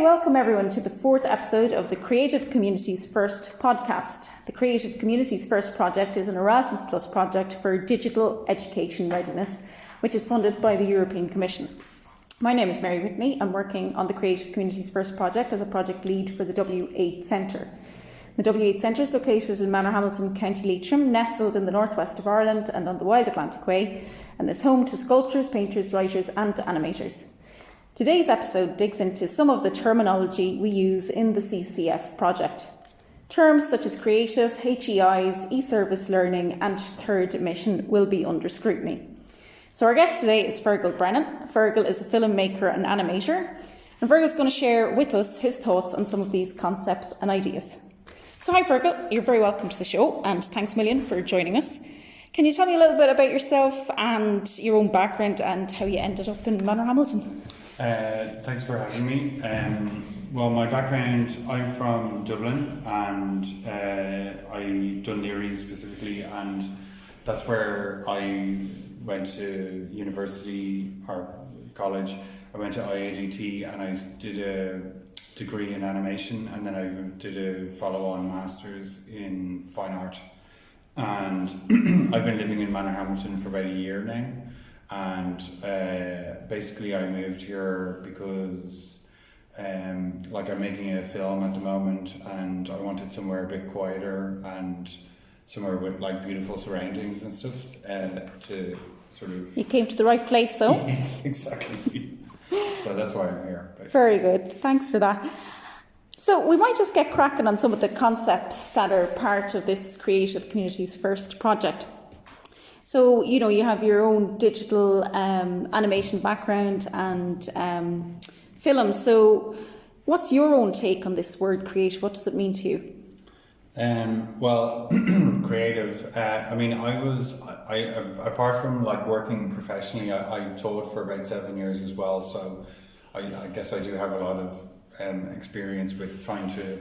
welcome everyone to the fourth episode of the Creative Communities First podcast. The Creative Communities First project is an Erasmus Plus project for digital education readiness, which is funded by the European Commission. My name is Mary Whitney. I'm working on the Creative Communities First project as a project lead for the W8 Centre. The W8 Centre is located in Manorhamilton, County Leitrim, nestled in the northwest of Ireland and on the Wild Atlantic Way, and is home to sculptors, painters, writers and animators. Today's episode digs into some of the terminology we use in the CCF project. Terms such as creative, HEIs, e-service learning and third mission will be under scrutiny. So our guest today is Fergal Brennan. Fergal is a filmmaker and animator, and Fergal's going to share with us his thoughts on some of these concepts and ideas. So hi Fergal, you're very welcome to the show and thanks a million for joining us. Can you tell me a little bit about yourself and your own background and how you ended up in Manorhamilton? Thanks for having me. Well, my background, I'm from Dublin and I Dundee specifically, and that's where I went to university or college. I went to IAGT and I did a degree in animation, and then I did a follow-on master's in fine art. And I've been living in Manorhamilton for about a year now. And basically I moved here because I'm making a film at the moment and I wanted somewhere a bit quieter and somewhere with like beautiful surroundings and stuff to sort of... You came to the right place, so? Exactly. So that's why I'm here. Basically. Very good, thanks for that. So we might just get cracking on some of the concepts that are part of this Creative Communities First project. So, you have your own digital animation background and film. So what's your own take on this word creative? What does it mean to you? Well, creative. I apart from like working professionally, I taught for about 7 years as well. So I guess I do have a lot of experience with trying to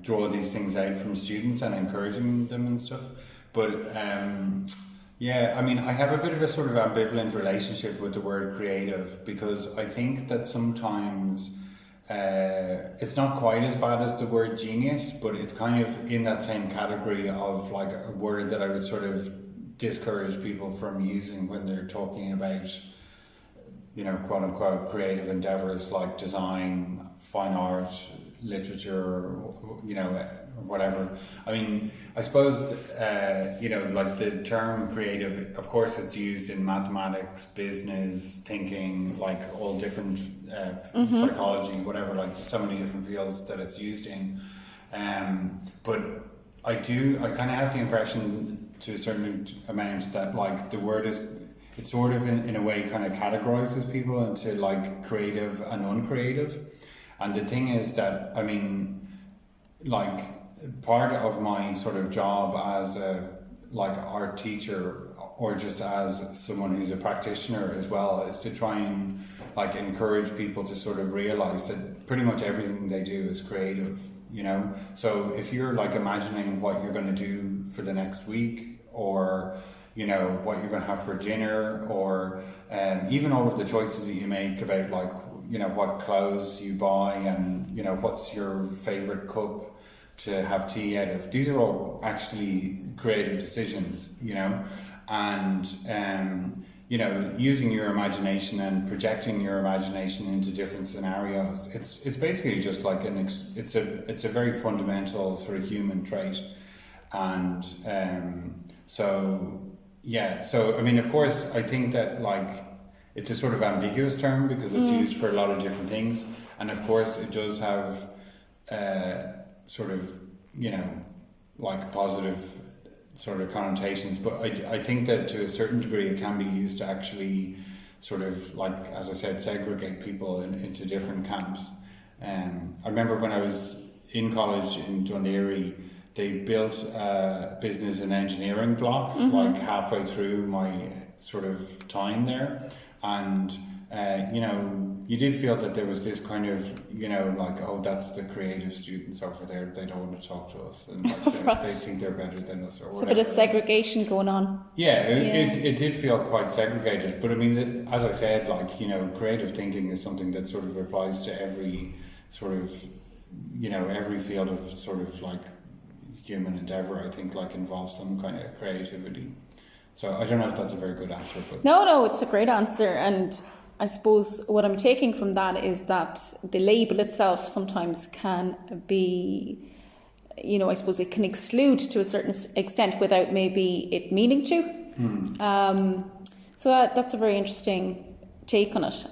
draw these things out from students and encouraging them and stuff. But I have a bit of a sort of ambivalent relationship with the word creative, because I think that sometimes it's not quite as bad as the word genius, but it's kind of in that same category of like a word that I would sort of discourage people from using when they're talking about, quote unquote creative endeavors like design, fine art, literature, whatever. I mean, I suppose, like the term creative, of course it's used in mathematics, business, thinking, like all different psychology, whatever, like so many different fields that it's used in. But I kind of have the impression to a certain amount that like the word it sort of in a way kind of categorizes people into like creative and uncreative. And the thing is that, I mean, like part of my sort of job as a like art teacher or just as someone who's a practitioner as well is to try and like encourage people to sort of realize that pretty much everything they do is creative, So if you're like imagining what you're going to do for the next week, or what you're going to have for dinner, or even all of the choices that you make about like what clothes you buy and what's your favorite cup to have tea out of. These are all actually creative decisions, and using your imagination and projecting your imagination into different scenarios. It's basically just like it's a very fundamental sort of human trait, and so I mean, of course, I think that like it's a sort of ambiguous term because it's used for a lot of different things, and of course it does have sort of like positive sort of connotations, but I think that to a certain degree it can be used to actually sort of like, as I said, segregate people into different camps. I remember when I was in college in Dundee, they built a business and engineering block like halfway through my sort of time there, and you did feel that there was this kind of, like, oh, that's the creative students over there, they don't want to talk to us, and like Right. they think they're better than us, or It's whatever. a bit of segregation going on. Yeah, it did feel quite segregated, but I mean, as I said, like, creative thinking is something that sort of applies to every sort of, every field of sort of like human endeavour, I think, like, involves some kind of creativity. So I don't know if that's a very good answer, but... No, it's a great answer, and I suppose what I'm taking from that is that the label itself sometimes can be, I suppose it can exclude to a certain extent without maybe it meaning to. So that's a very interesting take on it.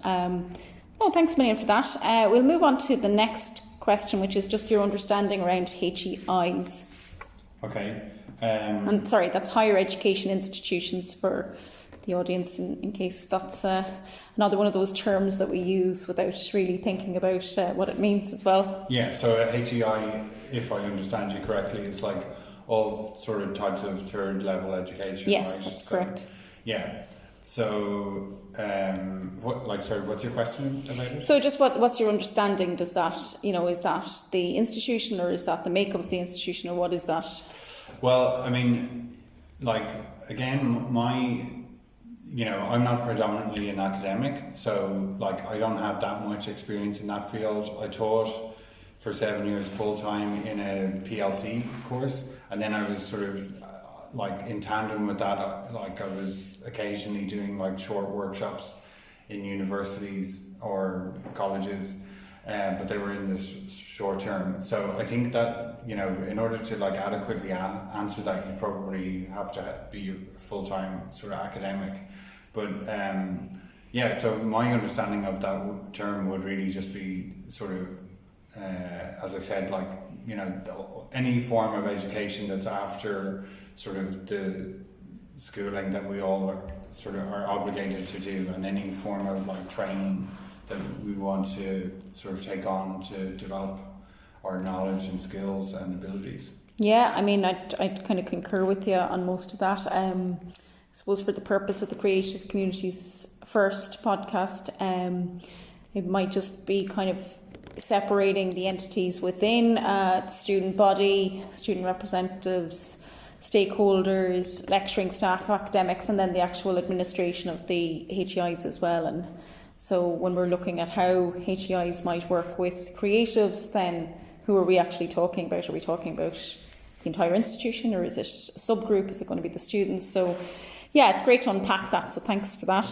Thanks a million for that. We'll move on to the next question, which is just your understanding around HEIs. Okay. And sorry, that's higher education institutions for the audience, in case that's another one of those terms that we use without really thinking about what it means as well. Yeah, so HEI, if I understand you correctly, is like all sort of types of third level education. Yes, right? that's correct. Yeah. So, what's your question about it? So just what's your understanding? Does that, is that the institution, or is that the makeup of the institution, or what is that? Well, I mean, like, again, I'm not predominantly an academic, so like I don't have that much experience in that field. I taught for 7 years full time in a PLC course, and then I was sort of like in tandem with that, like I was occasionally doing like short workshops in universities or colleges, but they were in this short term. So I think that, in order to like adequately answer that, you probably have to be a full-time sort of academic. But so my understanding of that term would really just be sort of, as I said, like, any form of education that's after sort of the schooling that we all are obligated to do, and any form of like training that we want to sort of take on to develop our knowledge and skills and abilities. Yeah, I mean, I'd kind of concur with you on most of that. I suppose for the purpose of the Creative Communities First podcast, it might just be kind of separating the entities within student body, student representatives, stakeholders, lecturing staff, academics, and then the actual administration of the HEIs as well. And so when we're looking at how HEIs might work with creatives, then who are we actually talking about? Are we talking about the entire institution, or is it a subgroup? Is it going to be the students? So yeah, it's great to unpack that, so thanks for that.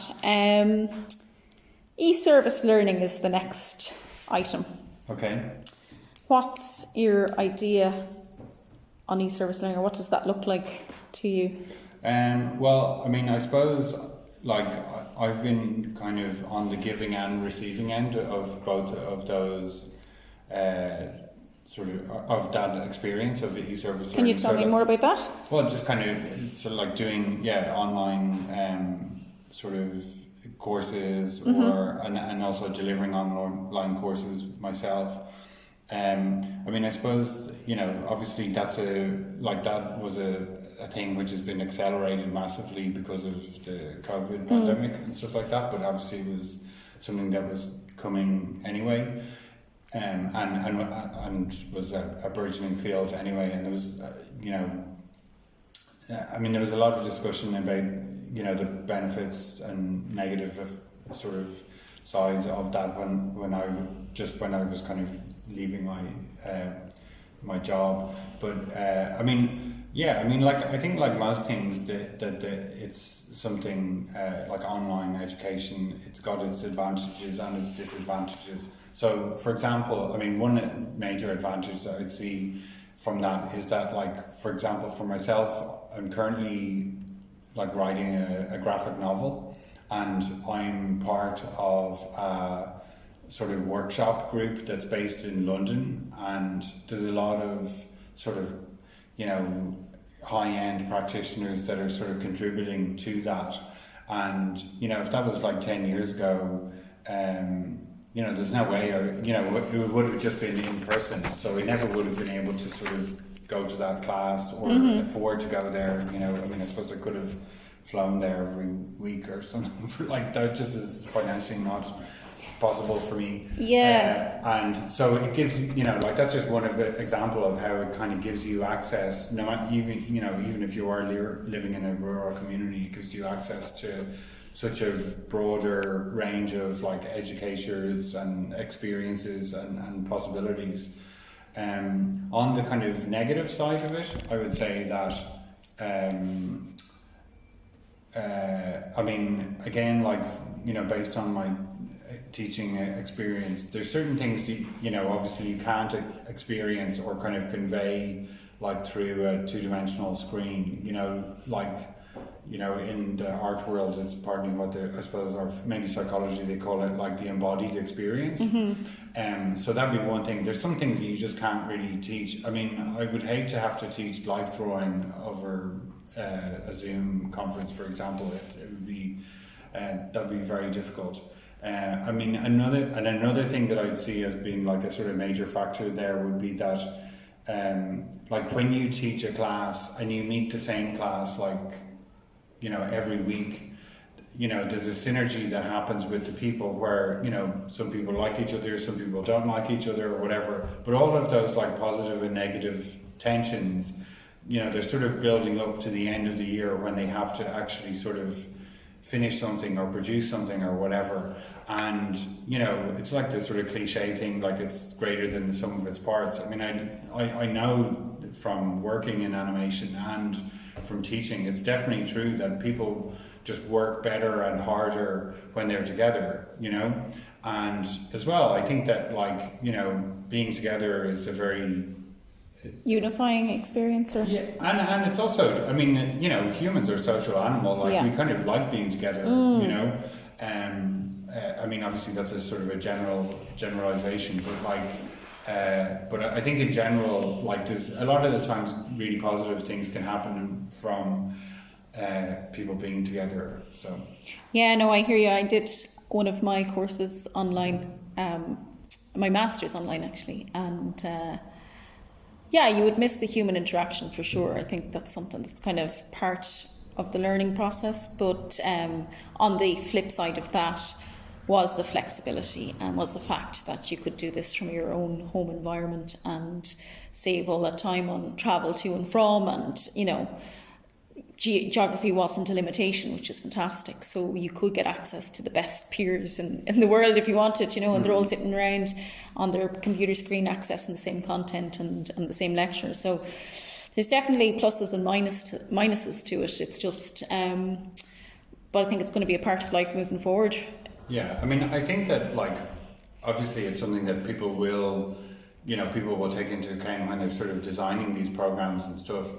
E-service learning is the next item. Okay. What's your idea on e-service learning, or what does that look like to you? Well, I mean, I suppose, like, I've been kind of on the giving and receiving end of both of those of that experience of e-service learning. Can you tell me more about that? Well, just kind of sort of like doing online sort of courses, or and also delivering online courses myself. I mean, I suppose, obviously that was a thing which has been accelerated massively because of the COVID pandemic and stuff like that, but obviously it was something that was coming anyway, and was a burgeoning field anyway. And there was, I mean, there was a lot of discussion about, the benefits and negative sort of sides of that when I was kind of leaving my job. But I think like most things that it's something like online education, it's got its advantages and its disadvantages. So for example, I mean, one major advantage that I'd see from that is that, like, for example, for myself, I'm currently like writing a graphic novel, and I'm part of a sort of workshop group that's based in London, and there's a lot of sort of, high-end practitioners that are sort of contributing to that. And, if that was like 10 years ago, there's no way, it would have just been in person, so we never would have been able to sort of go to that class or afford to go there. I mean, I suppose I could have flown there every week or something, like that just is financially not possible for me. And so it gives, you know, like that's just one of the example of how it kind of gives you access, no matter, even, you know, even if you are living in a rural community, it gives you access to such a broader range of like educators and experiences and possibilities. On the kind of negative side of it, I would say that I mean, again, like, you know, based on my teaching experience, there's certain things that, you know, obviously you can't experience or kind of convey like through a two-dimensional screen, you know, like, you know, in the art world, it's partly what I suppose, or maybe psychology, they call it like the embodied experience. So that'd be one thing. There's some things that you just can't really teach. I mean, I would hate to have to teach life drawing over a Zoom conference, for example. It would be that'd be very difficult. I mean, another thing that I'd see as being like a sort of major factor there would be that, like when you teach a class and you meet the same class, like, you know, every week, you know, there's a synergy that happens with the people where, you know, some people like each other, some people don't like each other or whatever, but all of those like positive and negative tensions, you know, they're sort of building up to the end of the year when they have to actually sort of finish something or produce something or whatever. And, you know, it's like this sort of cliche thing, like it's greater than the sum of its parts. I mean, I know from working in animation and from teaching, it's definitely true that people just work better and harder when they're together, you know. And as well, I think that, like, you know, being together is a very unifying experience. Or? Yeah, and it's also, I mean, you know, humans are a social animal, like we kind of like being together, you know. I mean, obviously that's a sort of a generalization, but like, but I think in general, like, there's a lot of the times really positive things can happen from people being together. So yeah, no, I hear you. I did one of my courses online, my master's online actually, and yeah, you would miss the human interaction for sure. I think that's something that's kind of part of the learning process, but on the flip side of that was the flexibility and was the fact that you could do this from your own home environment and save all that time on travel to and from, and, you know, geography wasn't a limitation, which is fantastic. So you could get access to the best peers in the world if you wanted, you know, and they're all sitting around on their computer screen accessing the same content and the same lecture. So there's definitely pluses and minuses to it. It's just, but I think it's going to be a part of life moving forward. Yeah, I mean, I think that, like, obviously it's something that people will take into account when they're sort of designing these programs and stuff.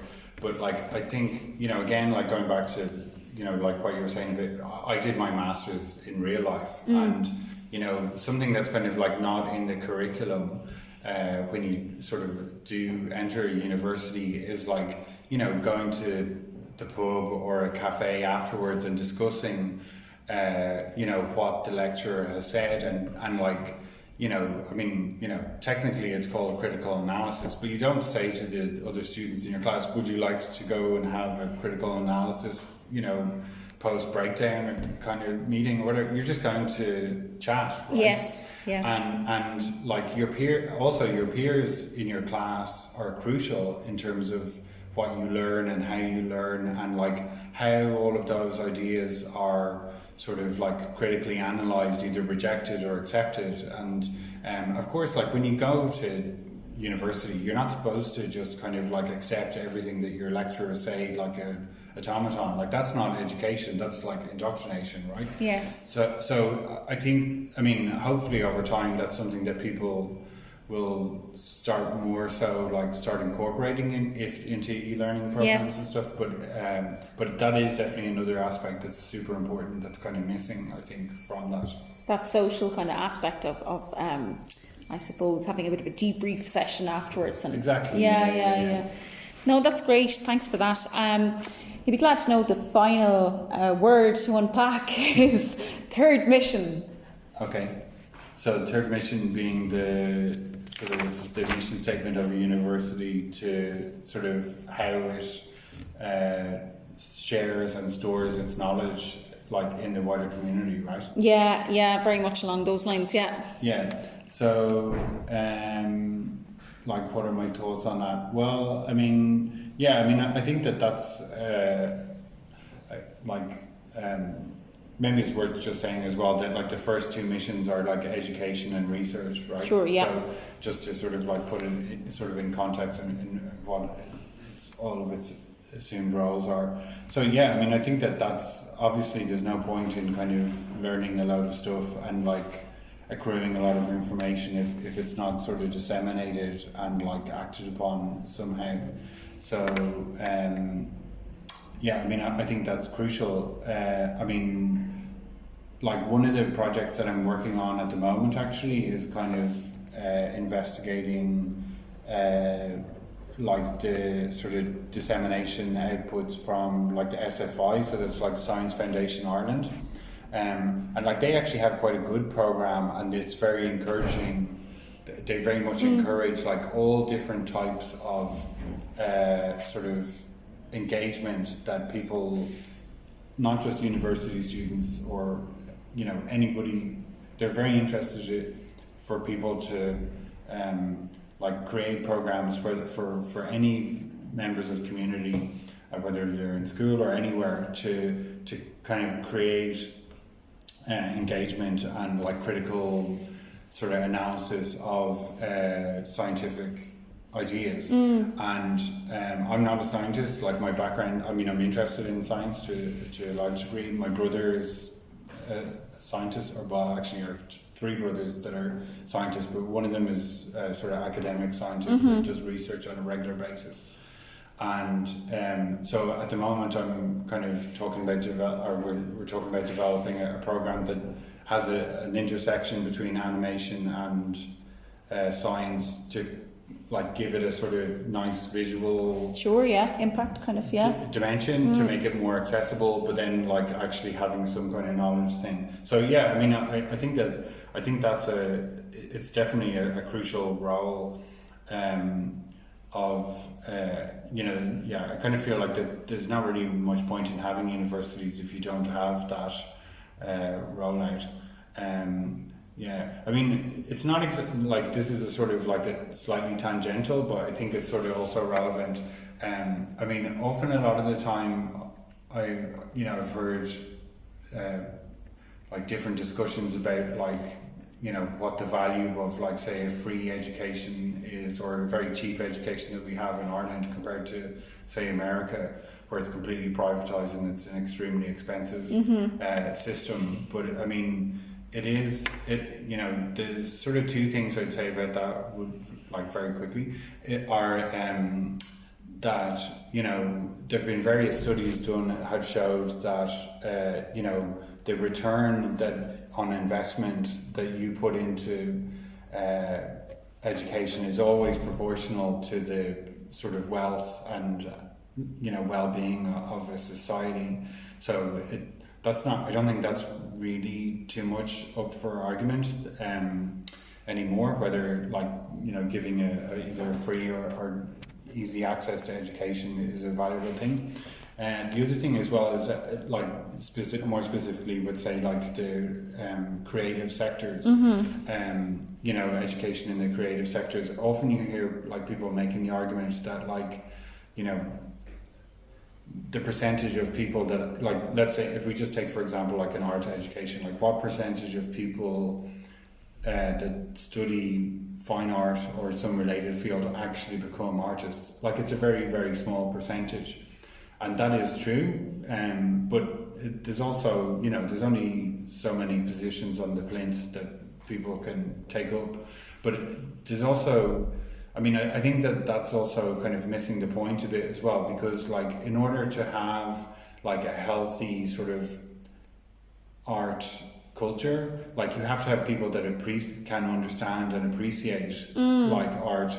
But, like, I think, you know, again, like going back to, you know, like what you were saying, that I did my master's in real life, and, you know, something that's kind of like not in the curriculum when you sort of do enter a university is like, you know, going to the pub or a cafe afterwards and discussing you know, what the lecturer has said, and like, you know, I mean, you know, technically it's called critical analysis, but you don't say to the other students in your class, would you like to go and have a critical analysis, you know, post breakdown or kind of meeting or whatever. You're just going to chat, right? Yes. And like your peers in your class are crucial in terms of what you learn and how you learn, and like how all of those ideas are sort of like critically analysed, either rejected or accepted. And of course, like when you go to university, you're not supposed to just kind of like accept everything that your lecturers say like a automaton. Like that's not education, that's like indoctrination, right? Yes. So I think, I mean, hopefully over time that's something that people will start more so like start incorporating into e-learning programs and stuff, but that is definitely another aspect that's super important that's kind of missing, I think, from that social kind of aspect of I suppose having a bit of a debrief session afterwards. And exactly. Yeah. No, that's great, thanks for that. You'd be glad to know the final word to unpack is third mission. Okay, so the third mission being the sort of the mission statement of a university to sort of how it shares and stores its knowledge like in the wider community, right? Yeah, very much along those lines. Yeah. So, like, what are my thoughts on that? Well, I mean, I think that's like. Maybe it's worth just saying as well that like the first two missions are like education and research, right? Sure, yeah. So just to sort of like put it in context and what all of its assumed roles are. So yeah, I mean, I think that's obviously there's no point in kind of learning a lot of stuff and like accruing a lot of information if it's not sort of disseminated and like acted upon somehow. So yeah, I mean, I think that's crucial. I mean, like one of the projects that I'm working on at the moment actually is kind of investigating like the sort of dissemination outputs from like the SFI, so that's like Science Foundation Ireland. And like they actually have quite a good program and it's very encouraging. They very much encourage like all different types of sort of engagement that people, not just university students or anybody, they're very interested for people to like create programs for any members of the community, whether they're in school or anywhere, to kind of create engagement and like critical sort of analysis of scientific ideas. And I'm not a scientist. Like my background, I mean, I'm interested in science to a large degree. My brother is a scientist, actually I have three brothers that are scientists, but one of them is a sort of academic scientist that does research on a regular basis. And so at the moment I'm kind of talking about we're talking about developing a program that has an intersection between animation and science to like give it a sort of nice visual impact kind of dimension to make it more accessible, but then like actually having some kind of knowledge thing. So yeah, I mean, I think that's it's definitely a crucial role of I kind of feel like that there's not really much point in having universities if you don't have that rollout. Yeah, I mean, it's not like this is a sort of like a slightly tangential, but I think it's sort of also relevant. I mean, often a lot of the time, I've heard like different discussions about like what the value of like say a free education is, or a very cheap education that we have in Ireland compared to say America, where it's completely privatized and it's an extremely expensive system. But I mean, there's sort of two things I'd say about that would like very quickly are that there've been various studies done that have showed that the return that on investment that you put into education is always proportional to the sort of wealth and well-being of a society. So I don't think that's really too much up for argument anymore, whether like giving either free or easy access to education is a valuable thing. And the other thing as well is that, like more specifically would say like the creative sectors, education in the creative sectors. Often you hear like people making the argument that like the percentage of people that, like, let's say if we just take for example like an art education, like what percentage of people that study fine art or some related field actually become artists? Like it's a very, very small percentage, and that is true, but there's also there's only so many positions on the plinth that people can take up, but there's also, I mean, I think that's also kind of missing the point a bit as well, because like in order to have like a healthy sort of art culture, like you have to have people that can understand and appreciate like art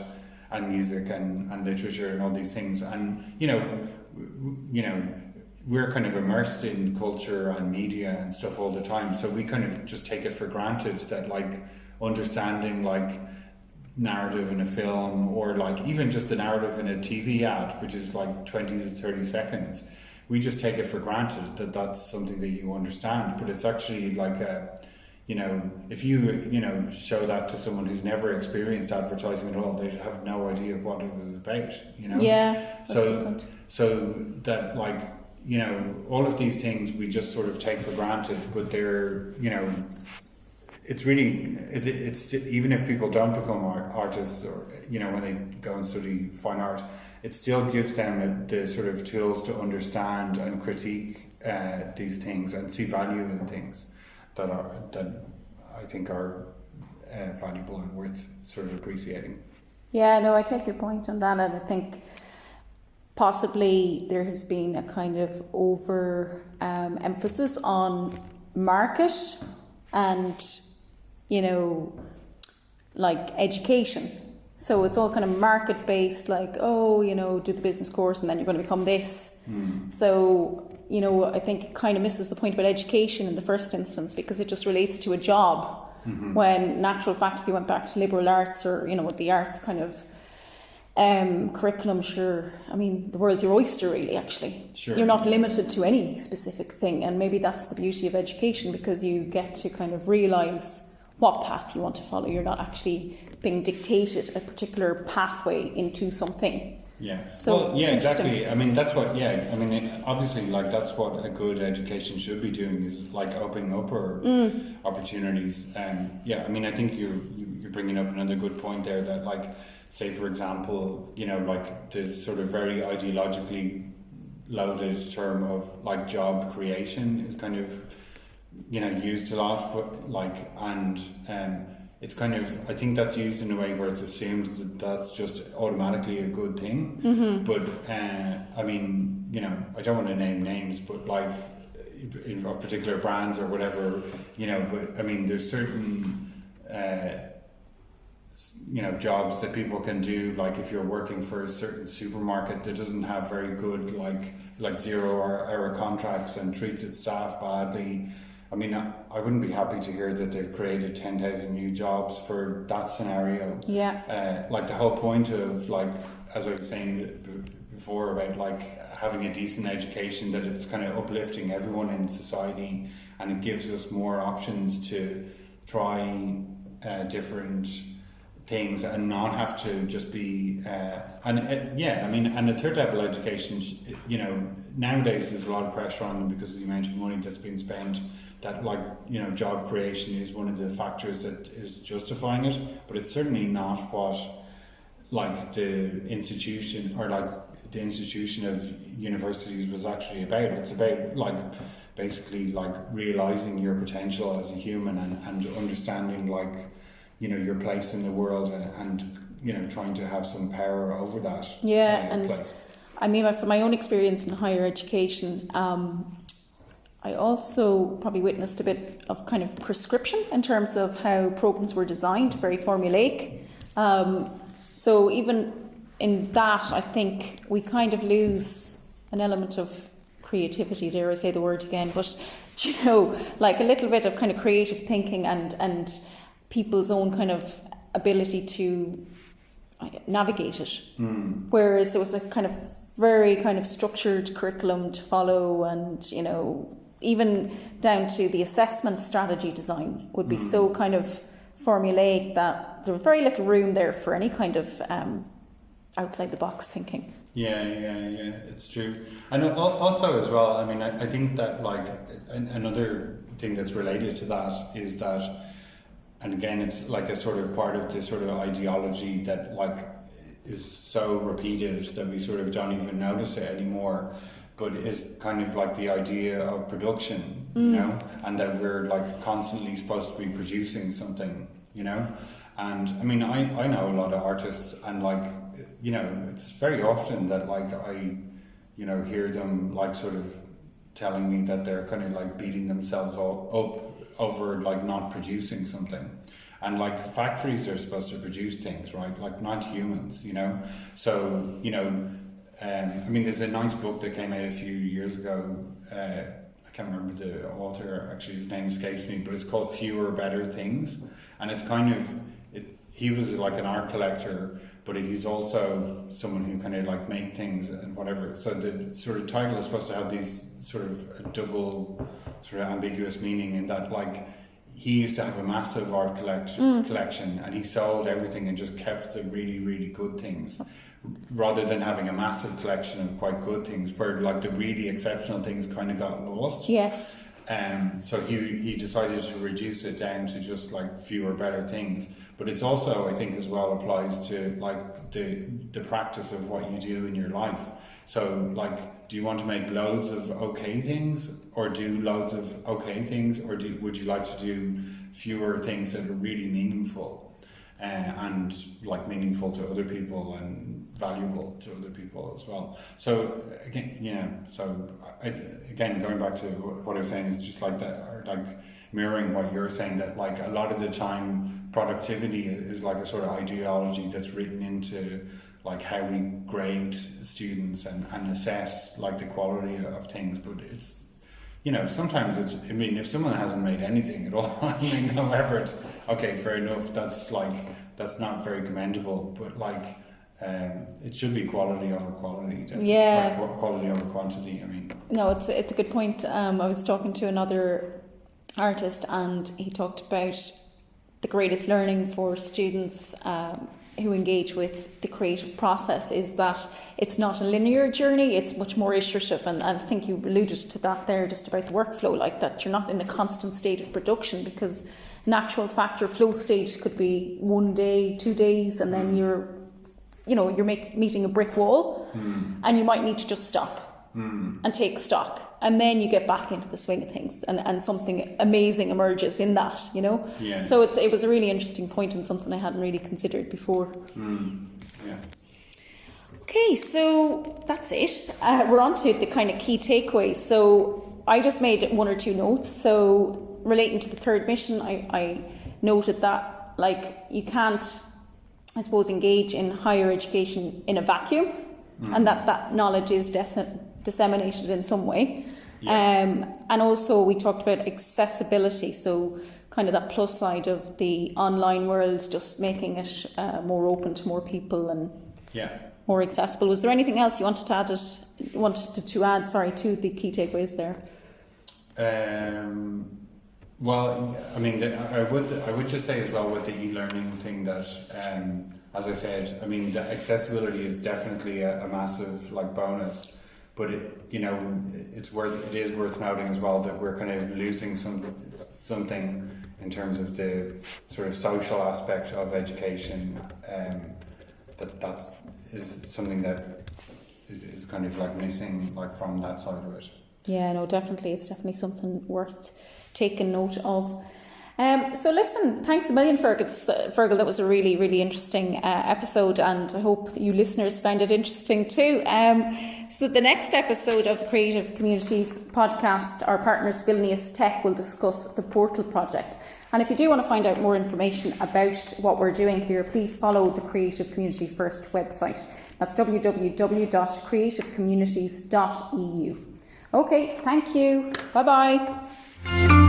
and music and literature and all these things. And we're kind of immersed in culture and media and stuff all the time, so we kind of just take it for granted that like understanding like narrative in a film, or like even just the narrative in a TV ad, which is like 20 to 30 seconds, we just take it for granted that that's something that you understand, but it's actually like a, you know, if you know, show that to someone who's never experienced advertising at all, they have no idea what it was about, you know. Yeah. So that, like, you know, all of these things we just sort of take for granted, but they're, you know, it's really, it's even if people don't become artists, or, you know, when they go and study fine art, it still gives them the sort of tools to understand and critique these things and see value in things that I think are valuable and worth sort of appreciating. Yeah, no, I take your point on that, and I think possibly there has been a kind of over emphasis on market and, you know, like education. So it's all kind of market based, like, oh, you know, do the business course and then you're going to become this. So, you know, I think it kind of misses the point about education in the first instance, because it just relates to a job. When, natural fact, if you went back to liberal arts, or, you know, with the arts kind of curriculum, sure, I mean, the world's your oyster, really, actually. Sure. You're not limited to any specific thing, and maybe that's the beauty of education, because you get to kind of realise what path you want to follow. You're not actually being dictated a particular pathway into something. Yeah. So, well, yeah, exactly. I mean, that's what. Yeah. I mean, obviously, like, that's what a good education should be doing, is like opening up our opportunities. Yeah. I mean, I think you're bringing up another good point there, that, like, say for example, you know, like the sort of very ideologically loaded term of like job creation is kind of, you know, used a lot, but like, and it's kind of, I think that's used in a way where it's assumed that that's just automatically a good thing. But I mean, you know, I don't want to name names, but like of particular brands or whatever, you know, but I mean, there's certain you know, jobs that people can do, like if you're working for a certain supermarket that doesn't have very good like 0 hour contracts and treats its staff badly. I mean, I wouldn't be happy to hear that they've created 10,000 new jobs for that scenario. Yeah. Like the whole point of, like, as I was saying before about like having a decent education, that it's kind of uplifting everyone in society, and it gives us more options to try different things and not have to just be yeah, I mean, and the third level education, you know, nowadays there's a lot of pressure on them because of the amount of money that's being spent, that, like, you know, job creation is one of the factors that is justifying it, but it's certainly not what, like, the institution, or like the institution of universities was actually about. It's about, like, basically like realizing your potential as a human, and understanding, like, you know, your place in the world, and you know, trying to have some power over that. And place. I mean, from my own experience in higher education, I also probably witnessed a bit of kind of prescription in terms of how programs were designed, very formulaic. So even in that, I think we kind of lose an element of creativity, dare I say the word again, but, you know, like a little bit of kind of creative thinking and people's own kind of ability to navigate it. Whereas there was a kind of very kind of structured curriculum to follow, and, you know, even down to the assessment strategy design would be so kind of formulaic that there was very little room there for any kind of outside the box thinking. Yeah, it's true. And also as well, I mean, I think that, like, another thing that's related to that is that, and again, it's like a sort of part of this sort of ideology that, like, is so repeated that we sort of don't even notice it anymore, but is kind of like the idea of production, you know, and that we're like constantly supposed to be producing something, you know. And I mean, I know a lot of artists, and, like, you know, it's very often that, like, I, you know, hear them, like, sort of telling me that they're kind of like beating themselves up over, like, not producing something. And, like, factories are supposed to produce things, right? Like, not humans, you know. So, you know, I mean, there's a nice book that came out a few years ago. I can't remember the author, actually, his name escapes me, but it's called Fewer Better Things. And it's kind of, he was like an art collector, but he's also someone who kind of like make things and whatever. So the sort of title is supposed to have these sort of a double sort of ambiguous meaning in that, like, he used to have a massive art collection, and he sold everything and just kept the really, really good things, rather than having a massive collection of quite good things, where like the really exceptional things kind of got lost. Yes. So he decided to reduce it down to just like fewer, better things. But it's also, I think, as well applies to like the practice of what you do in your life. So like, do you want to make loads of okay things, or do loads of okay things, or would you like to do fewer things that are really meaningful and like meaningful to other people and valuable to other people as well? So again, again, going back to what I was saying, is just like that, or like mirroring what you're saying, that like a lot of the time productivity is like a sort of ideology that's written into like how we grade students and assess like the quality of things. But it's, sometimes it's, I mean, if someone hasn't made anything at all, I mean, no effort, okay, fair enough, that's not very commendable, but like it should be quality over quality, definitely. Yeah. Like, quality over quantity, I mean. No, it's a good point. I was talking to another artist, and he talked about the greatest learning for students who engage with the creative process is that it's not a linear journey, it's much more iterative, and I think you alluded to that there, just about the workflow, like that you're not in a constant state of production, because in actual fact your flow stage could be 1 day, 2 days, and then you're meeting a brick wall, and you might need to just stop and take stock, and then you get back into the swing of things, and something amazing emerges in that, Yeah. So it was a really interesting point, and something I hadn't really considered before. Yeah. Okay, so that's it. We're on to the kind of key takeaways. So I just made 1 or 2 notes. So relating to the third mission, I noted that like you can't, I suppose, engage in higher education in a vacuum, and that knowledge is disseminated in some way. Yeah. And also we talked about accessibility, so kind of that plus side of the online world, just making it more open to more people and more accessible. Was there anything else you wanted to add to the key takeaways there? Well, I mean, I would just say as well with the e-learning thing that, as I said, I mean, the accessibility is definitely a massive like bonus, but it is worth noting as well that we're kind of losing something in terms of the sort of social aspect of education. That is something that is kind of like missing, like from that side of it. Yeah, no, definitely. It's definitely something worth taking note of. So listen, thanks a million, Fergal. That was a really, really interesting episode, and I hope you listeners found it interesting too. So the next episode of the Creative Communities podcast, our partners Vilnius Tech will discuss the Portal project. And if you do want to find out more information about what we're doing here, please follow the Creative Community First website. That's www.creativecommunities.eu. Okay, thank you. Bye-bye.